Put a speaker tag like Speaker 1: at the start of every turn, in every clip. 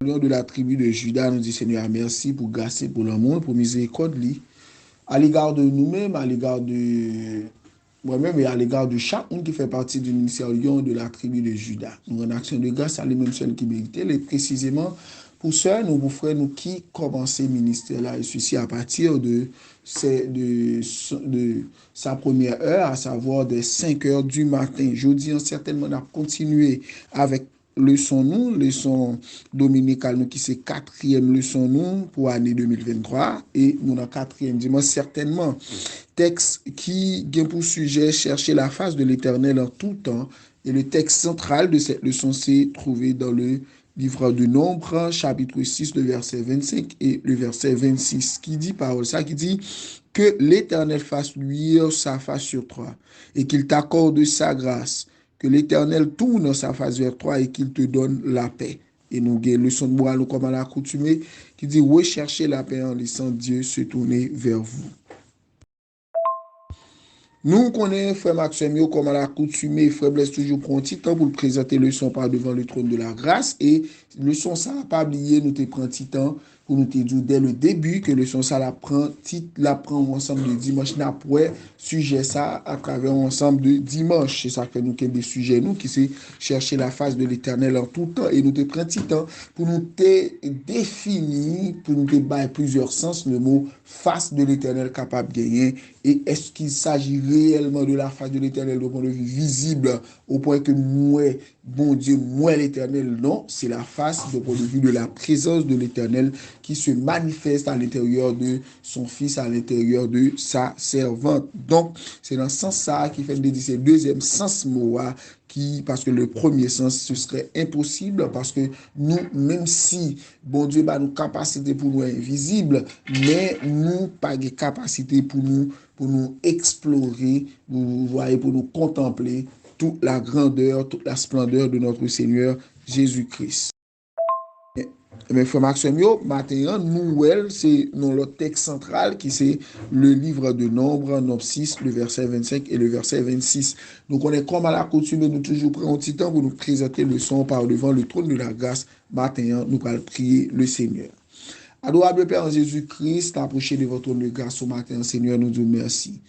Speaker 1: Lion de la tribu de Juda, nous dit Seigneur, merci pour grâce et pour l'amour, pour miséricorde, à l'égard de nous-mêmes, à l'égard de moi-même et à l'égard de chacun qui fait partie du ministère Lion de la tribu de Juda. Nous en action de grâce à lui-même seul qui méritait, et précisément pour ceux, nous vous frères, nous qui commençons le ministère là, et ceci à partir de sa première heure, à savoir des 5 heures du matin. Jeudi, certainement, on a continué avec leçon dominicale, nous qui c'est quatrième leçon nous pour l'année 2023 et nous dans quatrième dimanche certainement texte qui a pour sujet chercher la face de l'Éternel en tout temps et le texte central de cette leçon c'est trouvé dans le livre de Nombre, chapitre 6, le verset 25 et le verset 26 qui dit parole ça qui dit que l'Éternel fasse luire sa face sur toi et qu'il t'accorde sa grâce, que l'Éternel tourne sa face vers toi et qu'il te donne la paix. Et nous avons le son de bois, comme à l'accoutumée, qui dit recherchez la paix en laissant Dieu se tourner vers vous. Nous connaissons Frère Maxime, comme à l'accoutumée, Frère Blaise toujours prend un petit temps pour le présenter le son par devant le trône de la grâce. Et le son, ça n'a pas oublié, nous te prend un petit temps pour nous te dire dès le début que le son, ça la prend ensemble de dimanche. N'après, sujet ça à travers ensemble de dimanche. C'est ça que nous avons des sujets, nous, qui c'est chercher la face de l'Éternel en tout temps. Et nous te prend un petit temps pour nous te définir, pour nous te bailler plusieurs sens, le mot face de l'Éternel capable de gagner. Et est-ce qu'il s'agit réellement de la face de l'Éternel au point de vue visible, au point que moi, bon Dieu, moi l'Éternel? Non, c'est la face du point de vue de la présence de l'Éternel qui se manifeste à l'intérieur de son fils, à l'intérieur de sa servante. Donc, c'est dans ce sens-là qui fait le deuxième sens mot qui, parce que le premier sens, ce serait impossible, parce que nous, même si, bon Dieu, bah, nous capacité pour nous invisible, mais nous, pas de capacité pour nous explorer, vous voyez, pour nous contempler toute la grandeur, toute la splendeur de notre Seigneur Jésus-Christ. Mais frère Maxime, maintenant, nous, c'est dans le texte central qui c'est le livre de Nombre, Nombre 6, le verset 25 et le verset 26. Donc, on est comme à l'accoutumée, nous toujours prenons un petit temps pour nous présenter le son par devant le trône de la grâce. Maintenant, nous allons prier le Seigneur. Adorable Père en Jésus-Christ, approchez de votre trône de grâce au matin, Seigneur, nous disons merci.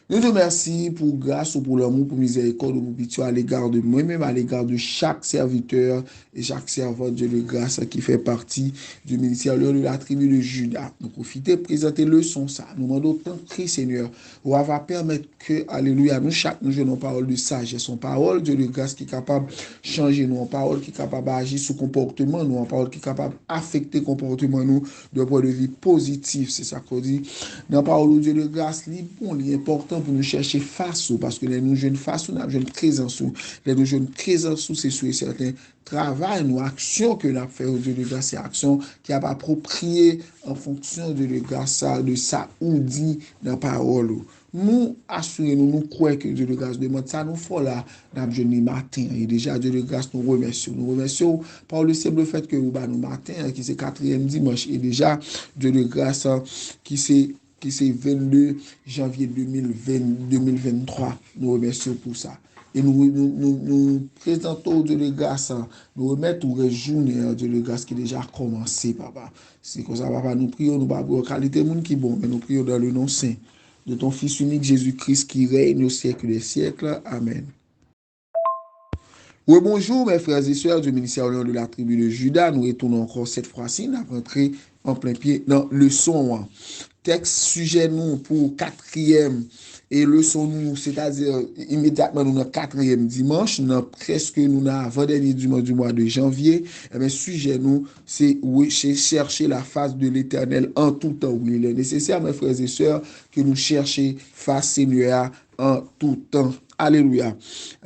Speaker 1: Nous te remercions pour grâce ou pour l'amour, pour miséricorde, pour pitié à l'égard de moi-même, à l'égard de chaque serviteur et chaque servante de grâce qui fait partie du ministère de la tribu de Juda. Nous profitons de présenter le son ça. Nous demandons tant de Seigneur, on va permettre que, alléluia, nous chaque nous jouons parole de sagesse, son parole de grâce qui est capable de changer nous, en parole qui est capable d'agir sur comportement nous, en parole qui est capable d'affecter comportement nous d'un point de vue positif. C'est ça qu'on dit. Dans la parole de grâce, il est important pour nous chercher face parce que les nous jeunes face nous avons une présence les nous jeunes présence c'est sûr et certain travail nous action que nous fait au Dieu de grâce c'est action qui a approprié en fonction de grâce de ça ou dit dans la parole nous assurons nous croyons que Dieu de grâce demande ça nous faut là dans jeudi matin et déjà Dieu de grâce nous remercions par le simple fait que nous matin qui c'est quatrième dimanche et déjà Dieu de grâce qui c'est 22 janvier 2023. Nous remercions pour ça. Et nous présentons Dieu de grâce, nous remettons aux journées Dieu de grâce qui est déjà commencé, papa. C'est comme ça, papa, nous prions, nous parlons de qualité monde qui est bon, mais nous prions dans le nom saint de ton Fils unique Jésus-Christ qui règne au siècle des siècles. Amen. Oui, bonjour mes frères et sœurs du ministère de la tribu de Juda. Nous retournons encore cette fois-ci, nous rentrons en plein pied dans le son. Texte sujet nous pour quatrième et leçon nous, c'est-à-dire immédiatement nous dans quatrième dimanche, nous presque nous avant-dernier dimanche du mois de janvier, et bien sujet nous, c'est chercher la face de l'Éternel en tout temps où il est nécessaire, mes frères et sœurs, que nous cherchions face Seigneur en tout temps. Alléluia.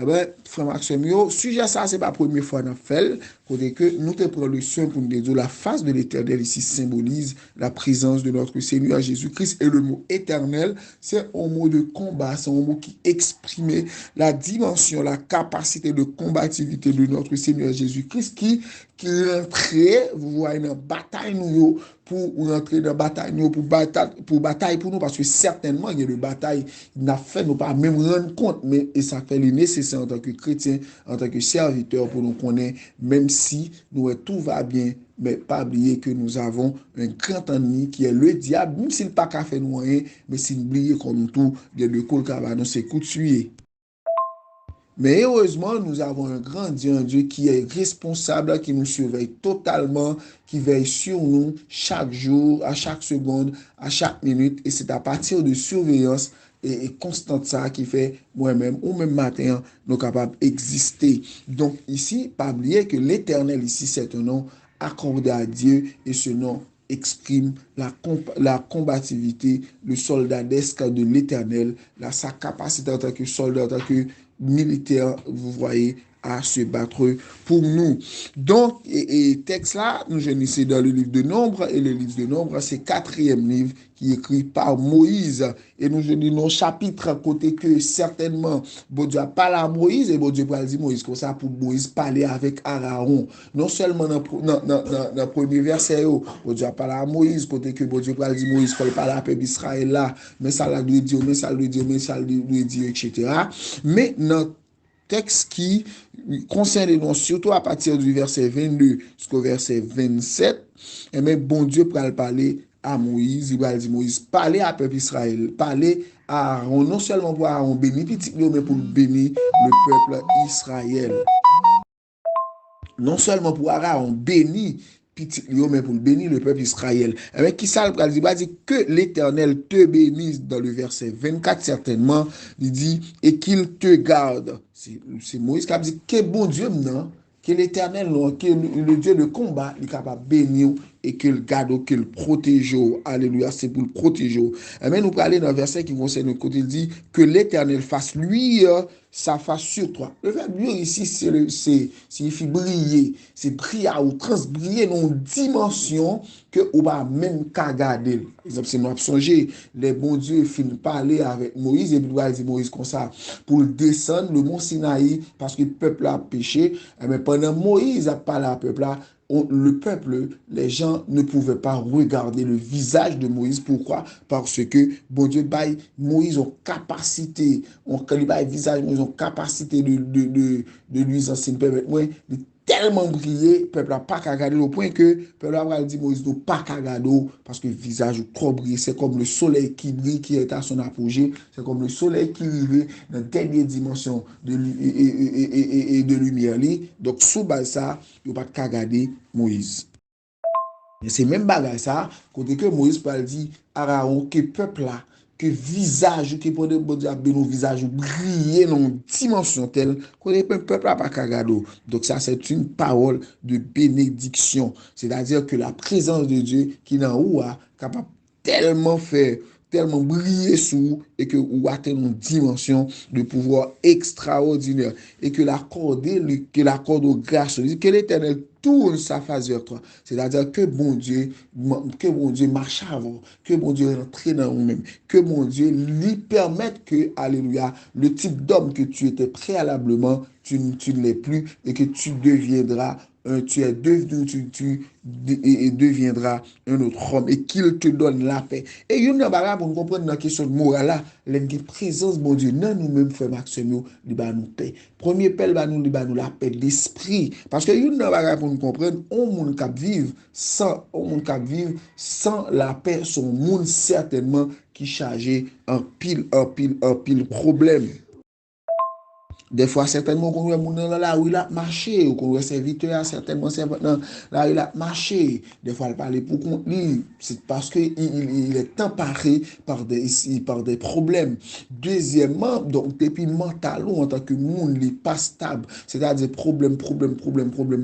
Speaker 1: Eh bien, frère Maxime, sujet ça, c'est pas la première fois qu'on fait, côté que nous te prenons le soin pour nous dire la face de l'Éternel ici symbolise la présence de notre Seigneur Jésus-Christ et le mot éternel, c'est un mot de combat, c'est un mot qui exprime la dimension, la capacité de combativité de notre Seigneur Jésus-Christ qui rentrait, vous voyez, dans la bataille nous pour rentrer dans la bataille nous, pour bataille pour nous, parce que certainement, il y a des batailles, il n'a fait, nous pas même rendre compte, mais et ça fait le nécessaire en tant que chrétien, en tant que serviteur, pour nous connaître, même si nous, tout va bien, mais pas oublier que nous avons un grand ennemi qui est le diable, même s'il n'a pas qu'à faire nous rien, mais s'il oublie comme tout, de le col nous c'est coup de suer. Mais heureusement, nous avons un Dieu qui est responsable, qui nous surveille totalement, qui veille sur nous chaque jour, à chaque seconde, à chaque minute. Et c'est à partir de surveillance et constante ça qui fait moi-même ou même matin, nous sommes capables d'exister. Donc ici, pas oublier que l'Éternel ici, c'est un nom accordé à Dieu et ce nom exprime la combativité, le soldadesque de l'Éternel, sa capacité en tant que soldat, en tant que militaire, vous voyez, à se battre pour nous. Donc, texte là, nous ici dans le livre de Nombre, et le livre de Nombre, c'est quatrième livre qui est écrit par Moïse. Et nous je dis non chapitre côté que certainement, bon Dieu a parlé à Moïse, et bon Dieu a dit Moïse comme ça pour Moïse parler avec Aaron. Non seulement dans le premier verset, bon Dieu a parlé à Moïse, côté que bon Dieu a dit Moïse, il faut parler à peuple d'Israël là, mais ça l'a dit, mais ça lui dit, mais ça lui dit, etc. Mais dans texte qui concerne nous, surtout à partir du verset 22 jusqu'au verset 27, et bien, bon Dieu pour parler à Moïse, il va dire Moïse, parler à peuple Israël, parler à Aaron, non seulement pour Aaron bénir petit, mais pour bénir le peuple Israël. Non seulement pour Aaron bénir petit mais pour bénir le peuple Israël. Avec qui ça, il va dire que l'Éternel te bénisse dans le verset 24, certainement, il dit, et qu'il te garde. C'est Moïse qui a dit que bon Dieu, non, que l'Éternel, que le Dieu de combat, il est capable de bénir et qu'il garde, qu'il protège. Alléluia, c'est pour le protéger. Mais nous parlons d'un verset qui concerne le côté, il dit que l'Éternel fasse lui sa face sur toi. Le verbe luire ici, signifie briller. C'est briller ou transbriller dans une dimension que on va même qu'à regarder. Par exemple, si nous avons songé, les bons dieux finissent parler avec Moïse et puis il dit Moïse comme ça pour descendre le mont Sinaï parce que le peuple a péché. Mais pendant Moïse a parlé au peuple là, le peuple, les gens ne pouvaient pas regarder le visage de Moïse. Pourquoi? Parce que bon Dieu, Moïse ont capacité, quand il baille visage, Moïse ont capacité de lui enseigner, permettre moi de tellement briller, peuple n'a pas qu'à regarder au point que peuple a dit Moïse n'a pas qu'à regarder parce que le visage trop brille. C'est comme le soleil qui brille, qui est à son apogée. C'est comme le soleil qui arrive dans la dernière dimension de lumière. Donc, sous ça, il n'y a pas qu'à regarder Moïse. Et c'est même bagage ça, côté que Moïse peut dire à Aaron que peuple là, que visage, que pour bon Dieu nos visages briller dans une dimension telle que le peuple n'a pas cagado. Donc ça c'est une parole de bénédiction. C'est-à-dire que la présence de Dieu qui est en haut a capable tellement faire tellement briller sous et que ou atteint une dimension de pouvoir extraordinaire et que l'accorde aux grâces, que l'Éternel tourne sa face vers toi. C'est-à-dire que bon Dieu marche avant, que bon Dieu rentre dans nous-mêmes, que bon Dieu lui permette que, alléluia, le type d'homme que tu étais préalablement, tu ne l'es plus et que tu deviendras tu es devenu, et deviendras un autre homme et qu'il te donne la paix. Et il y a un pour nous comprendre la question de morale là, la présence de Dieu, non nous-mêmes, frère Maxime, il va nous paix. Premier paix, il va nous la paix d'esprit. Parce que il y a un pour nous comprendre, on monde qui vivre sans la paix, son monde certainement qui chargé un pile problème. Des fois, certainement, qu'on voit dans la rue là marcher, ou qu'on voit serviteur, certainement, dans la rue là marcher. Des fois, il parle pour contre lui. C'est parce qu'il est emparé par des problèmes. Deuxièmement, donc, depuis mental, en tant que monde, il n'est pas stable. C'est-à-dire, problème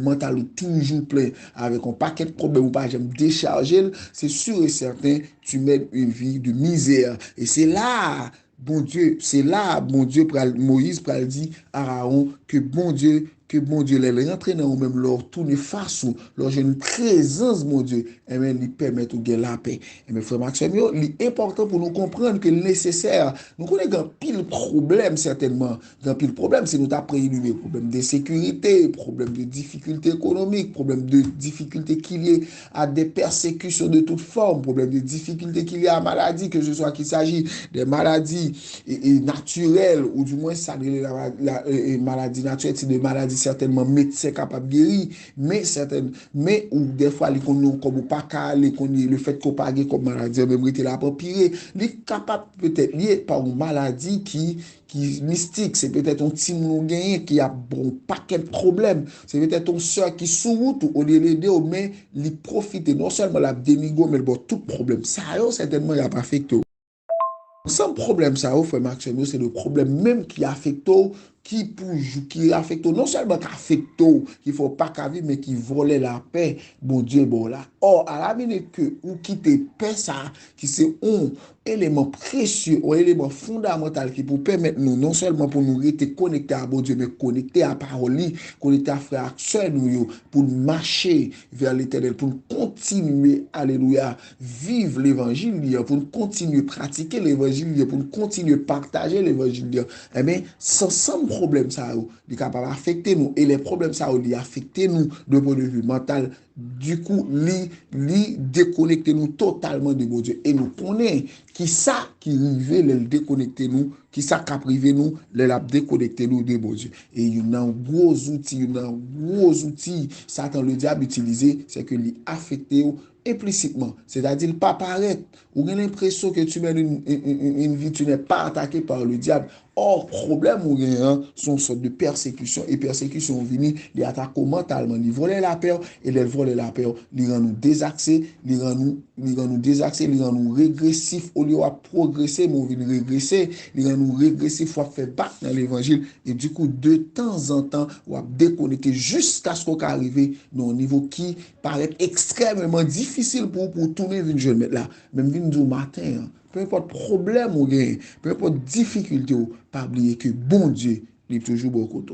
Speaker 1: mental, toujours plein, avec un paquet de problèmes, ou pas, j'aime décharger, c'est sûr et certain, tu mènes une vie de misère. Et c'est là, bon Dieu, c'est là, bon Dieu, Moïse pral dit à Aaron que bon Dieu, les rentrer dans même leur tourner face ou leur j'ai une présence, mon Dieu, et bien, lui permettre de gagner la paix. Et bien, frère Maxime, il est important pour nous comprendre que nécessaire, nous connaissons un pile problème, certainement. Un pile problème, c'est nous t'appris énumérer problème de sécurité, problème de difficulté économique, problème de difficulté qu'il y ait à des persécutions de toute forme, problème de difficulté qu'il y ait à maladie, que ce soit qu'il s'agit des maladies naturelles, ou du moins, ça la maladie naturelle, c'est des maladies dit certainement médecin capable de guérir, mais ou des fois, les comme ou pas calé, le fait qu'on pas comme maladie, même rester là pour pire, il est capable peut-être lié par une maladie qui mystique, c'est peut-être un petit moun gagné qui a bon paquet de problèmes, c'est peut-être ton soeur qui sous route ou de l'aider, mais il profite non seulement la démigo, mais bon, tout problème. Ça, certainement, il a pas affecté. Sans problème, ça, frère Maxime, c'est le problème même qui affecte, qui affecte, non seulement qui affecte, qu'il ne faut pas qu'à vivre, mais qui volait la paix, bon Dieu, bon là. Or, à la minute que ou quitter paix, ça, qui c'est un élément précieux, un élément fondamental qui peut permettre nous, non seulement pour nous rester connectés à bon Dieu, mais connectés à parole, connectés à frère, soeur, nous, pour marcher vers l'éternel, pour continuer, alléluia, vivre l'évangile, pour continuer à pratiquer l'évangile, pour continuer à partager l'évangile. Eh bien, sans problème, ça, il est capable d'affecter nous. Et les problèmes, ça, ils affectent nous de point de vue mental. Du coup, déconnecter nous totalement de bon Dieu. Et nous connaissons qui ça qui arrive, le déconnecter nous, qui ça qui a privé nous, le déconnecter nous de bon Dieu. Et il y a un gros outil, Satan le diable utilisé, c'est que lui affecté implicitement. C'est-à-dire, pas paraître. Ou a l'impression que tu mènes une vie, tu n'es pas attaqué par le diable. Or, problème ou rien, sont sorte de persécution. Et persécution venue, les attaques mentalement, ils volent la peur, et les voler la peur, ils rendent nous désaxés, ils rendent nous régressifs, au lieu de progresser, mais on vient régresser, ils rendent nous régressifs, faut faire battre dans l'évangile, et du coup, de temps en temps, on va déconnecter jusqu'à ce qu'on arrive dans un niveau qui paraît extrêmement difficile pour tourner une jeune là, même du matin, hein. Peu importe problème ou gain, peu importe difficulté, pas oublier que bon Dieu est toujours bon côté.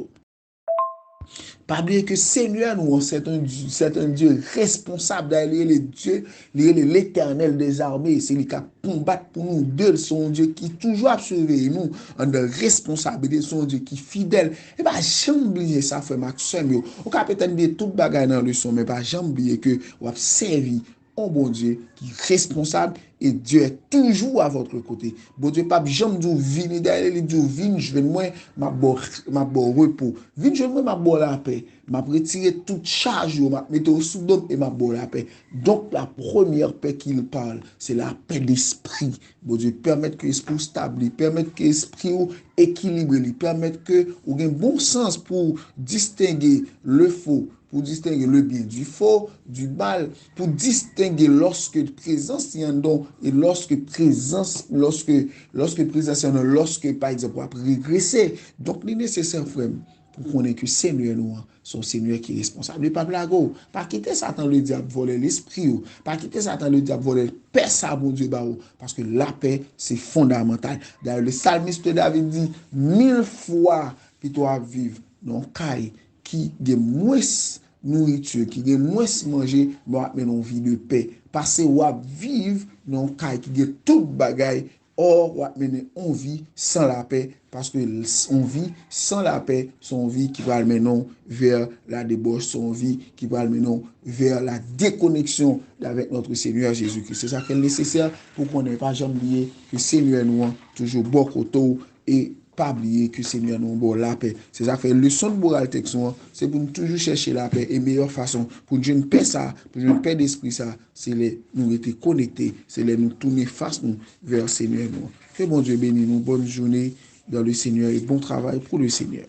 Speaker 1: Pas oublier que Seigneur, nous, c'est un Dieu responsable d'aller les dieux, l'éternel des armées. C'est lui qui a combattu pour nous deux. Son Dieu qui toujours a surveillé nous en de responsabilité. Son Dieu qui est fidèle. Et bien, jamais oublier ça, frère Maxime. On peut peut-être oublier toute bagaille dans le son, mais pas jamais oublier que on a servi un bon Dieu qui est responsable et Dieu est toujours à votre côté. Bon Dieu, pas jamais dit vini derrière, il dit vini, je vais moi ma bon repos. Vini, je vais moi ma bon la paix. M'a retiré toute charge, m'a mettre au sous et ma bon la paix. Donc la première paix qu'il parle, c'est la paix d'esprit. Bon Dieu, permettre que l'esprit stable, permettre que l'esprit équilibré, permettre que vous ayez un bon sens pour distinguer le faux, pour distinguer le bien du faux, du mal, pour distinguer lorsque présence y a un don et lorsque présence y a un don, lorsque par exemple on a régressé. Donc, il est nécessaire, frère, pour qu'on ait que Seigneur nous, son Seigneur qui est responsable. Pas blago, pas quitter Satan le diable voler l'esprit, pas quitter Satan le diable voler paix, ça, mon Dieu, parce que la paix, c'est fondamental. D'ailleurs, le psalmiste David dit 1000 fois que tu vas vivre dans le caille qui a moins nourriture, qui a moins manger, mais une vie de paix. Parce que on vivre dans le caille qui a toute bagaille. Or, on mener une vie sans la paix, parce que on vit sans la paix, son vie qui va mener vers la débauche, son vie qui va mener vers la déconnexion avec notre Seigneur Jésus-Christ. C'est ça qui est nécessaire pour qu'on n'ait pas jamais oublié que Seigneur nous a toujours bon côté et pas oublier que Seigneur nous bon la paix. C'est ça fait leçon de morale texte, c'est pour nous toujours chercher la paix et meilleure façon pour une paix ça, pour une paix d'esprit ça, c'est les nous être connectés, c'est les nous tourner face nous vers Seigneur nous. Que bon Dieu bénisse nous, bonne journée dans le Seigneur et bon travail pour le Seigneur.